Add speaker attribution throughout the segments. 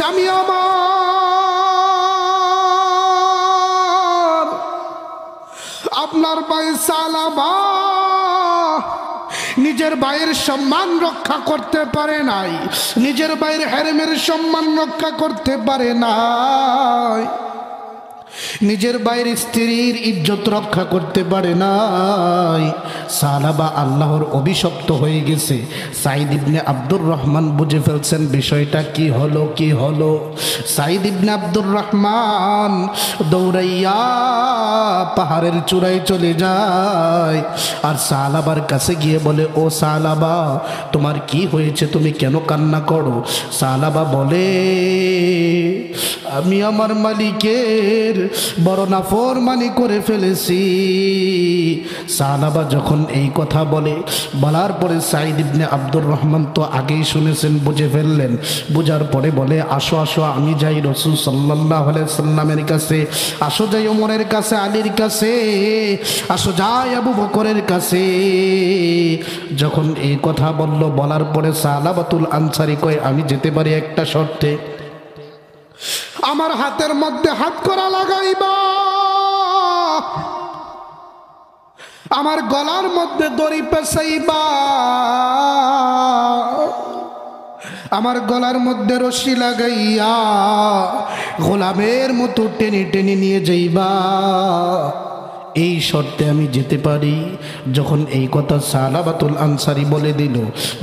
Speaker 1: স্বামী আমার, আপনার ভাই সালাবা নিজের ভাইয়ের সম্মান রক্ষা করতে পারে নাই, নিজের ভাইয়ের হেরেমের সম্মান রক্ষা করতে পারে নাই, নিজের ভাইয়ের স্ত্রীর ইজ্জত রক্ষা করতে পারে নাই। সালাবা আল্লাহর অভিশপ্ত হয়ে গেছে। সাইদ ইবনে আব্দুর রহমান বুঝে ফেলছেন বিষয়টা কি হলো কি হলো। সাইদ ইবনে আব্দুর রহমান দৌড়াইয়া পাহাড়ের চূড়ায় চলে যায় আর সালাবার কাছে গিয়ে বলে, ও সালাবা, তোমার কি হয়েছে, তুমি কেন কান্না করো? সালাবা বলে, আমি আমার মালিকের বড় নাফরমানি করে ফেলেছি। সালাবা যখন এই কথা বলে, বলার পরে সাইদ ইবনে আব্দুর রহমান তো আগেই শুনেছেন, বুঝে ফেললেন। বুঝার পরে বলে, আসো আসো, আমি যাই রাসূল সাল্লাল্লাহু আলাইহি সাল্লামের কাছে, আসো যাই ওমরের কাছে, আলীর কাছে, আসো যাই আবু বকরের কাছে। যখন এই কথা বলল, বলার পরে সালাবাতুল আনসারী কয়, আমি যেতে পারি একটা শর্তে, আমার হাতের মধ্যে হাত করা লাগাইবা, আমার গলার মধ্যে দড়ি পেঁচাইবা, আমার গলার মধ্যে রশি লাগাইয়া গোলামের মতো টেনে টেনে নিয়ে যাইবা, এই শর্তে আমি যেতে পারি। যখন এই কথা সালাবাতুল আনসারী বলে দিল,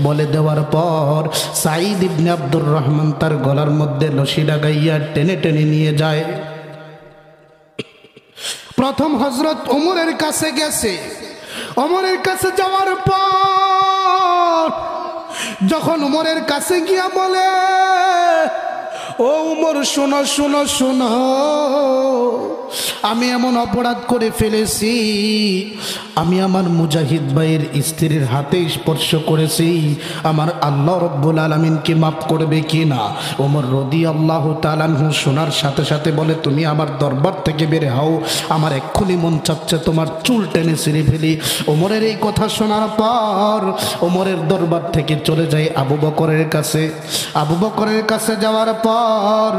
Speaker 1: বলে দেওয়ার পর সাইদ ইবনে আব্দুর রহমান তার গলার মধ্যে রশি লাগাইয়া টেনে টেনে নিয়ে যায়। প্রথম হযরত ওমরের কাছে গেছে। ওমরের কাছে যাওয়ার পর যখন ওমরের কাছে গিয়া বলে, ও উমর, শোনো শোনো শোনো, আমি এমন অপরাধ করে ফেলেছি, আমি আমার মুজাহিদ ভাইয়ের স্ত্রীর হাতে স্পর্শ করেছি, আমার আল্লাহ রব্বুল আলামিনকে মাফ করবে কি না? ওমর রাদিয়াল্লাহু তাআলা আনহু শোনার সাথে সাথে বলে, তুমি আমার দরবার থেকে বের হও, আমার এক্ষুনি মন চাচ্ছে তোমার চুল টেনে ছিঁড়ে ফেলি। ওমরের এই কথা শোনার পর ওমরের দরবার থেকে চলে যায় আবু বকরের কাছে। আবু বকরের কাছে যাওয়ার পর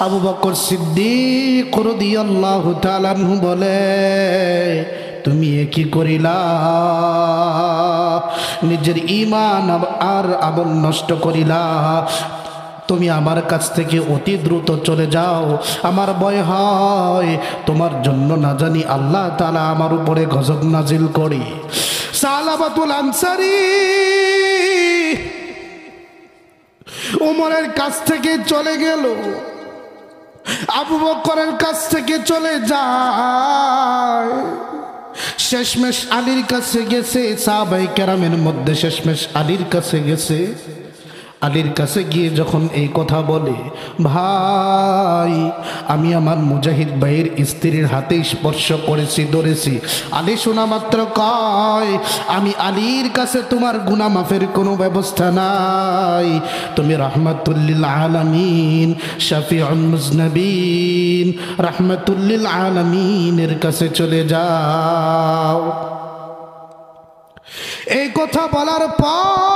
Speaker 1: আবু বকর সিদ্দিক রাদিয়াল্লাহু তাআলা আনহু বলে, তুমি কি করিলা? নিজের ঈমান আর আমল নষ্ট করিলা। তুমি আমার কাছ থেকে অতি দ্রুত চলে যাও, আমার ভয় হয় তোমার জন্য না জানি আল্লাহ তাআলা আমার উপরে গজব নাজিল করে। সালাবাতুল আনসারী ওমরের কাছ থেকে চলে গেল, আবু বকরের কাছ থেকে চলে যায়, শেষমেশ আলীর কাছে গেছে। সাহাবায়ে কেরামের মধ্যে শেষমেশ আলীর কাছে গেছে। আলীর কাছে গিয়ে যখন এই কথা বলে, ভাই, আমি আমার মুজাহিদ ভাইয়ের স্ত্রীর হাতে স্পর্শ করেছি, ধরেছি। আলী শোনা মাত্র কয়, আমি আলীর কাছে তোমার গুনাহ মাফের কোনো ব্যবস্থা নাই, তুমি রাহমাতুল লিল আলামিন, শাফিউল মুজনাবিন, রাহমাতুল লিল আলামিনের কাছে চলে যাও। এই কথা বলার পর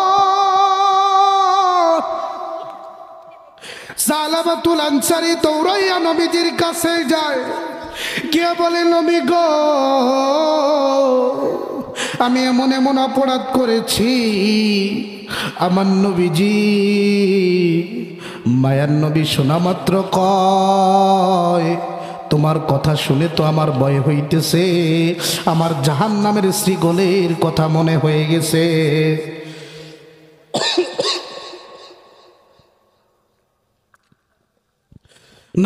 Speaker 1: সালাবাতুল আনসারী দৌড়াইয়া নবীজির কাছে যায়, গিয়ে বলে, নবী গো, আমি এমন এমন অপরাধ করেছি, আমার নবীজি, মায়ার নবী শোনা মাত্র কয়, তোমার কথা শুনে তো আমার ভয় হইতেছে, আমার জাহান্নামের শ্রীগলের কথা মনে হয়ে গেছে।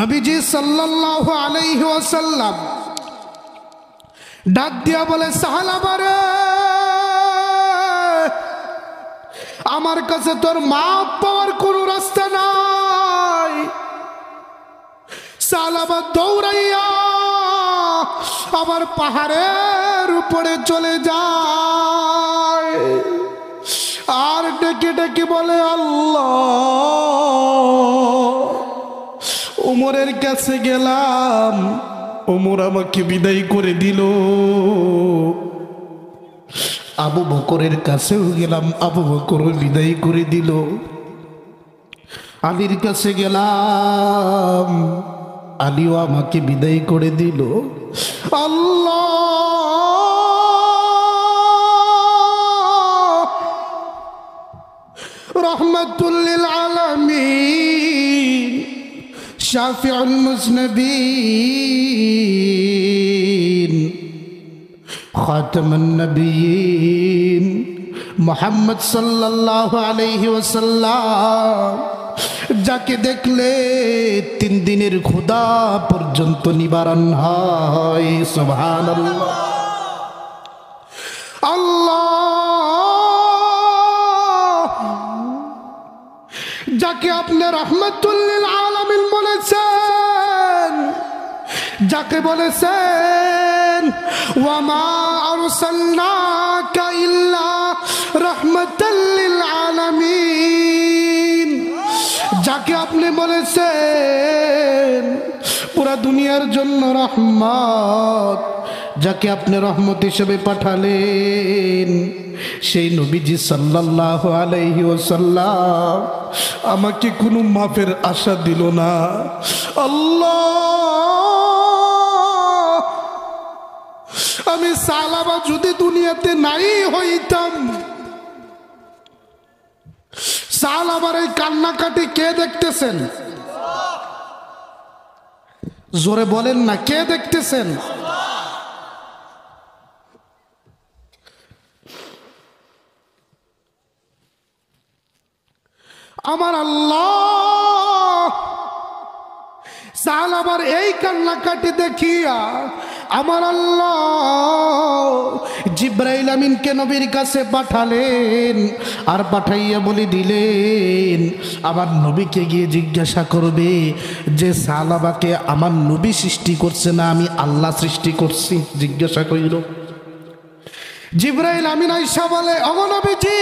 Speaker 1: নবীজি সাল্লাল্লাহু আলাইহি ওয়াসাল্লাম ডাক দিয়া বলে, সাহাবা রে, আমার কাছে তোর মাপ পাওয়ার কোনো রাস্তা নাই। সাহাবা দৌড়াইয়া আবার পাহাড়ের উপরে চলে যায় আর ডেকে ডেকে বলে, আল্লাহ, ওমরের কাছে গেলাম, ওমর আমাকে বিদায় করে দিল। আবু বকরের কাছেও গেলাম, আবু বকর বিদায় করে দিল। আলীর কাছে গেলাম, আলীও আমাকে বিদায় করে দিল। আল্লাহ রহমাতুল লিল আলামিন, শাফিউল মুজনবিন, খাতামুন নবিয়্যিন মুহাম্মদ সাল্লাল্লাহু আলাইহি ওয়াসাল্লাম, যাকে দেখলে 3 দিনের ক্ষুধা পর্যন্ত নিবারণ হয়। সুবহানাল্লাহ। আল্লাহ যাকে আপনি রাহমাতুল লিল আলামিন বলেছেন, যাকে বলেছেন ওয়া মা আরসালনাকা ইল্লা রাহমাতাল লিল আলামিন, যাকে আপনি বলেছেন পুরা দুনিয়ার জন্য রহমত, যাকে আপনি রহমত হিসেবে পাঠালেন, সেই নবীজি সাল্লাল্লাহু আলাইহি ওয়াসাল্লাম আমাকে কোনো মাফের আশা দিল না। আল্লাহ আমি সালাবা যদি দুনিয়াতে নাই হইতাম, সালাবার এই কান্নাকাটি কে দেখতেছেন? জোরে বলেন না, কে দেখতেছেন? আমার আল্লাহ সালাবার এই কান্নাকাটি দেখিয়া আমার আল্লাহ জিবরাইল আমিনকে নবীর কাছে পাঠালেন, আর পাঠাইয়া বলে দিলেন আমার নবীকে গিয়ে জিজ্ঞাসা করবে যে সালাবাকে আমার নবী সৃষ্টি করছে না আমি আল্লাহ সৃষ্টি করছি। জিজ্ঞাসা করিল। জিবরাইল আমিন আয়েশা বলে, ওগো নবীজি,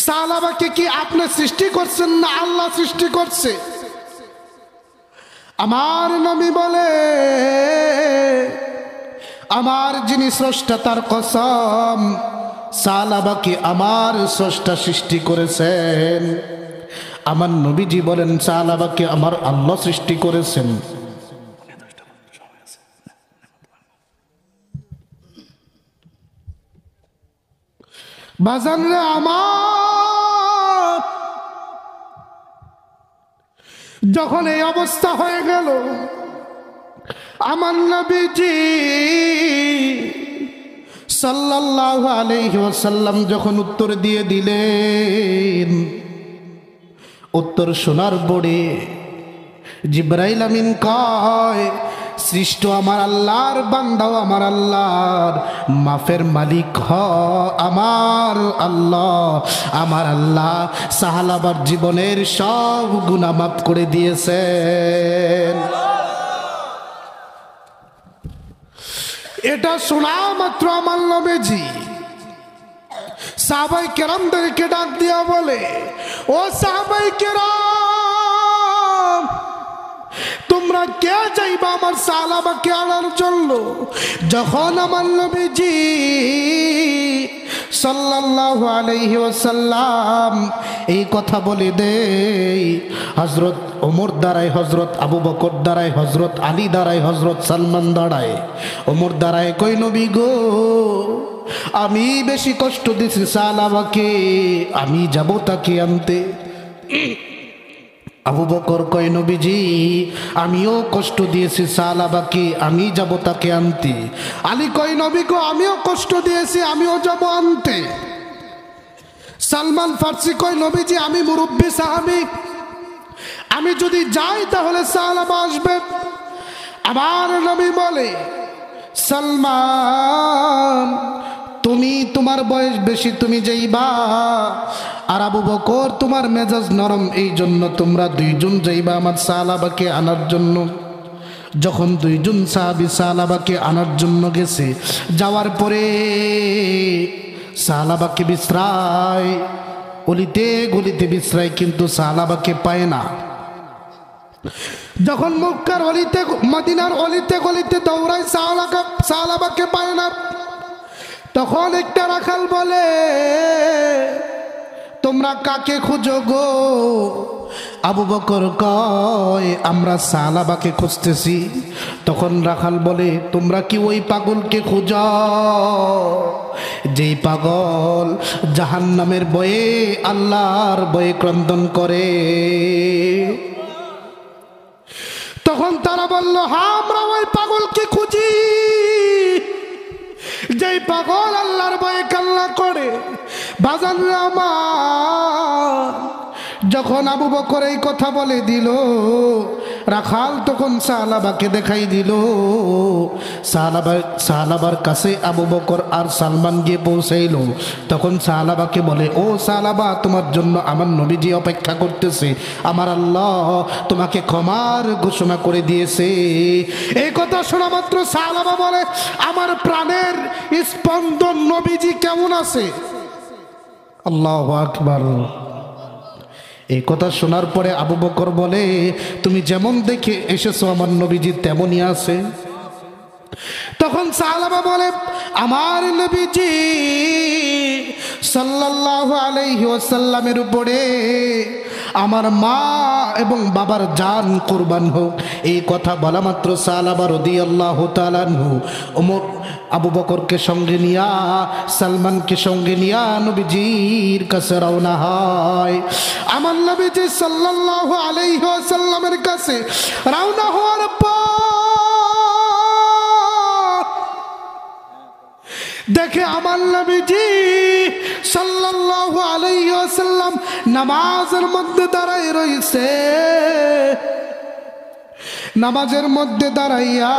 Speaker 1: সালাবাকে কি আপনি সৃষ্টি করছেন না আল্লাহ সৃষ্টি করছে? আমার নবী বলে, আমার যিনি স্রষ্টা তার কসম, সালাবাকে আমার স্রষ্টা সৃষ্টি করেছেন। আমার নবীজি বলেন সালাবাকে আমার আল্লাহ সৃষ্টি করেছেন। বাজানরে আমার, যখন এই অবস্থা হয়ে গেল, আমার নবীজি সাল্লাল্লাহু আলাইহি ওয়াসাল্লাম যখন উত্তর দিয়ে দিলেন, উত্তর শোনার পরে জিবরাইল আমিন কয়, সৃষ্ট আমার আল্লাহর বান্দাও আমার আল্লাহর মাফের মালিক হ আমার আল্লাহ। আমার আল্লাহ সাহালাবার জীবনের সব গুনাহ মাফ করে দিয়েছেন। এটা শোনা মাত্র আমার নবীজি সাহাবায়ে কেরামদেরকে ডাক দিয়া বলে, ও সাহাবায়ে কেরাম, তোমরা কে যাইবা আমার সালাবাকে আনার জন্য? যখন আমার নবীজি সাল্লাল্লাহু আলাইহি ওয়াসাল্লাম এই কথা বলে দেই, হযরত ওমর দাঁড়ায়, হযরত আবু বকর দাঁড়ায়, হযরত আলী দাঁড়ায়, হযরত সালমান দাঁড়ায়। ওমর দাঁড়ায়, কই নবী গো, আমি বেশি কষ্ট দিছি সালাবাকে, আমি যাব তাকে আনতে। আবু বকর কয়, নবীজি আমিও কষ্ট দিয়েছি সালাবাকে, আমি যাব তাকে আনতে। আলী কয়, নবী গো আমিও কষ্ট দিয়েছি, আমিও যাব আনতে। সালমান ফার্সি কয়, নবীজি আমি মুরব্বী সাহাবী, আমি যদি যাই তাহলে সালাবা আসবে। আমার নবী বলে, সালমান তুমি, তোমার বয়স বেশি, তুমি যাইবা, আর আবু বকর তোমার মেজাজ নরম, এই জন্য তোমরা দুইজন যাইবা আমার সালাবাকে আনার জন্য। যখন দুইজন সাহাবী সালাবাকে আনার জন্য গেছে, যাওয়ার পরে সালাবাকে বিশ্রায়, অলিতে গলিতে বিশ্রায়, কিন্তু সালাবাকে পায় না। যখন মক্কার অলিতে মদিনার অলিতে গলিতে দৌড়ায়, সালাবাকে পায় না। তখন একটা রাখাল বলে, তোমরা কাকে খুঁজো গো? আবু বকর কয় আমরা সালাবাকে খুঁজতেছি। তখন রাখাল বলে তোমরা কি ওই পাগলকে খুঁজো যেই পাগল জাহান্নামের ভয়ে আল্লাহর ভয়ে ক্রন্দন করে? তখন তারা বলল হ্যাঁ আমরা ওই পাগলকে খুঁজি যেই পাগল আল্লাহর ভয়ে কান্না করে। বাজান আমার যখন আবু বকর এই কথা বলে দিল, রাখাল তখন সালাবাকে দেখাই দিল। সালাবার কাছে আবু বকর আর সালমান গিয়ে পৌঁছাইল। তখন সালাবাকে বলে ও সালাবা, তোমার জন্য আমার নবীজি অপেক্ষা করতেছে, আমার আল্লাহ তোমাকে ক্ষমার ঘোষণা করে দিয়েছে। এই কথা শোনা মাত্র সালাবা বলে আমার প্রাণের স্পন্দন নবীজি কেমন আছে? আল্লাহু আকবার। এই কথা শোনার পরে আবু বকর বলে তুমি যেমন দেখে এসেছো আমার নবীজি তেমনই আছে। তখন সালাবা বলে আমার নবীজি সাল্লাল্লাহু আলাইহি ওয়াসাল্লামের উপরে আমার মা এবং বাবার জান কুরবান হোক। এই কথা বলা মাত্র সালাবা রাদিয়াল্লাহু তাআলা আনহু ওমর আবু বকরকে সঙ্গে নিয়া সালমানকে সঙ্গে নিয়া নবীজির কাছে রওনা হয়। আমার নবীজি সাল্লাল্লাহু আলাইহি ওয়াসাল্লামের কাছে রওনা হওয়ার পর দেখে আমার নবীজি সাল্লাল্লাহু আলাইহি ওয়াসাল্লাম নামাজের মধ্যে দাঁড়ায় রইছে। নামাজের মধ্যে দাঁড়াইয়া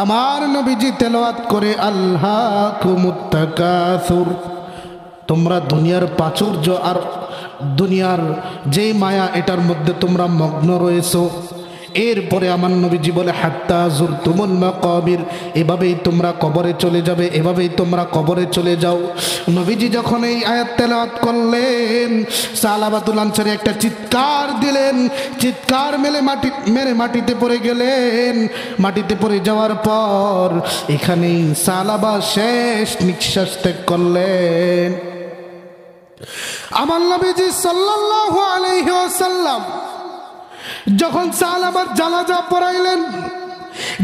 Speaker 1: আমার নবীজি তেলাওয়াত করে আল্লাহুমুত তাকাসুর, তোমরা দুনিয়ার প্রাচুর্য আর দুনিয়ার যেই মায়া এটার মধ্যে তোমরা মগ্ন রয়েছো। এরপরে আমার নবীজি বলে হাত্তা যুরতুমুল মাকাবির, এভাবেই তোমরা কবরে চলে যাবে, এভাবেই তোমরা কবরে চলে যাও। নবীজি যখন এই আয়াত তেলাওয়াত করলেন সালাবাতুল আনসারী একটা চিৎকার দিলেন, চিৎকার মেরে মাটিতে পড়ে গেলেন। মাটিতে পড়ে যাওয়ার পর এখানেই সালাবা শেষ নিঃশ্বাস ত্যাগ করলেন। আমার নবীজি সাল্লাল্লাহু আলাইহি ওয়াসাল্লাম যখন সালাবার জানাজা পড়াইলেন,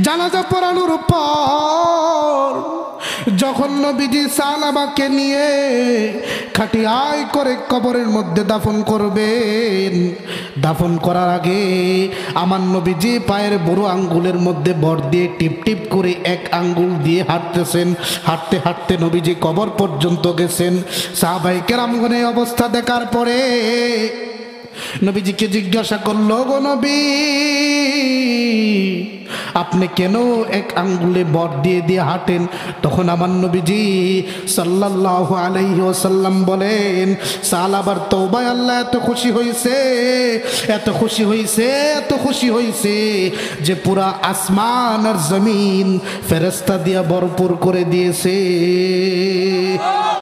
Speaker 1: জানাজা পড়ানোর পর যখন নবীজি সালাবাকে নিয়ে খাটিয়ায় করে কবরের মধ্যে দাফন করবেন, দাফন করার আগে আমার নবীজি পায়ের বুড়ো আঙ্গুলের মধ্যে ভর দিয়ে টিপ টিপ করে এক আঙ্গুল দিয়ে হাঁটতেছেন। হাঁটতে হাঁটতে নবীজি কবর পর্যন্ত গেছেন। সাহাবায়ে কেরামগণ এই অবস্থা দেখার পরে নবীজিকে জিজ্ঞাসা করলো গো নবী, আপনি কেন এক আঙ্গুলে বর দিয়ে দিয়ে হাঁটেন? তখন আমার নবীজি সাল্লাল্লাহু আলাইহি ওয়াসাল্লাম বলেন সালাবার তওবায় আল্লাহ এত খুশি হয়েছে, এত খুশি হয়েছে, এত খুশি হয়েছে যে পুরা আসমান আর জমিন ফেরেশতা দিয়া ভরপুর করে দিয়েছে।